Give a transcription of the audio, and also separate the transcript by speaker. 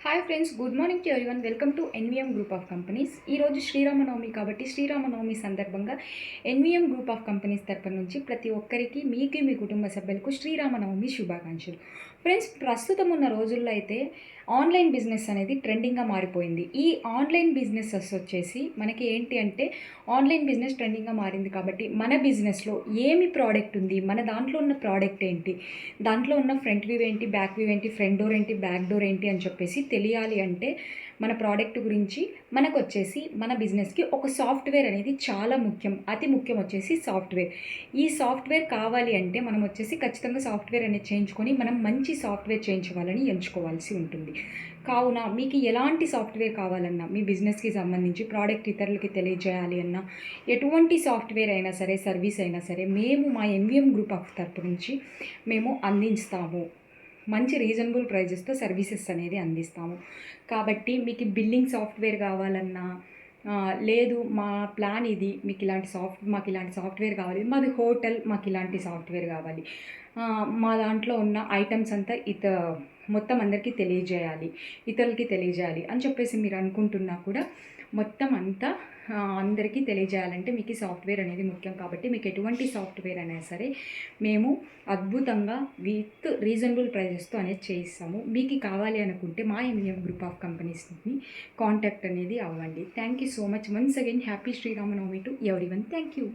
Speaker 1: Hi friends, good morning to everyone. Welcome to NVM group of companies. ఈరోజు శ్రీరామనవమి కాబట్టి శ్రీరామనవమి సందర్భంగా NVM group of companies తరపు నుంచి ప్రతి ఒక్కరికి, మీకు మీ కుటుంబ సభ్యులకు శ్రీరామనవమి శుభాకాంక్షలు. ఫ్రెండ్స్, ప్రస్తుతం ఉన్న రోజుల్లో అయితే ఆన్లైన్ బిజినెస్ అనేది ట్రెండింగ్గా మారిపోయింది. ఈ ఆన్లైన్ బిజినెసెస్ వచ్చేసి మనకి ఏంటి అంటే ఆన్లైన్ బిజినెస్ ట్రెండింగ్గా మారింది కాబట్టి మన బిజినెస్లో ఏమి ప్రోడక్ట్ ఉంది, మన దాంట్లో ఉన్న ప్రోడక్ట్ ఏంటి, దాంట్లో ఉన్న ఫ్రంట్ వ్యూ ఏంటి, బ్యాక్ వ్యూ ఏంటి, ఫ్రంట్ డోర్ ఏంటి, బ్యాక్ డోర్ ఏంటి అని చెప్పేసి తెలియాలి అంటే మన ప్రోడక్ట్ గురించి మనకు వచ్చేసి మన బిజినెస్కి ఒక సాఫ్ట్వేర్ అనేది చాలా ముఖ్యం. అతి ముఖ్యం వచ్చేసి సాఫ్ట్వేర్. ఈ సాఫ్ట్వేర్ కావాలి అంటే మనం వచ్చేసి ఖచ్చితంగా సాఫ్ట్వేర్ అనేది చేయించుకొని మనం మంచి సాఫ్ట్వేర్ చేయించుకోవాలని ఎంచుకోవాల్సి ఉంటుంది. కావున మీకు ఎలాంటి సాఫ్ట్వేర్ కావాలన్నా, మీ బిజినెస్కి సంబంధించి ప్రోడక్ట్ ఇతరులకి తెలియజేయాలి అన్నా, ఎటువంటి సాఫ్ట్వేర్ అయినా సరే, సర్వీస్ అయినా సరే, మేము మా ఎన్విఎం గ్రూప్ ఆఫ్ తరపు నుంచి మేము అందిస్తాము. మంచి రీజనబుల్ ప్రైజెస్తో సర్వీసెస్ అనేది అందిస్తాము. కాబట్టి మీకు బిల్లింగ్ సాఫ్ట్వేర్ కావాలన్నా, లేదు మా ప్లాన్ ఇది, మాకు ఇలాంటి సాఫ్ట్వేర్ కావాలి, మాది హోటల్, మాకు ఇలాంటి సాఫ్ట్వేర్ కావాలి, మా దాంట్లో ఉన్న ఐటమ్స్ అంతా మొత్తం అందరికీ తెలియజేయాలి, ఇతరులకి తెలియజేయాలి అని చెప్పేసి మీరు అనుకుంటున్నా కూడా మొత్తం అంతా అందరికీ తెలియజేయాలంటే మీకు సాఫ్ట్వేర్ అనేది ముఖ్యం. కాబట్టి మీకు ఎటువంటి సాఫ్ట్వేర్ అయినా సరే మేము అద్భుతంగా విత్ రీజనబుల్ ప్రైజెస్తో అనేది చేయిస్తాము. మీకు కావాలి అనుకుంటే మా ఎంవిఎం గ్రూప్ ఆఫ్ కంపెనీస్ని కాంటాక్ట్ అనేది అవ్వండి. Thank you so much. Once again happy Sriramanavami to everyone. Thank you.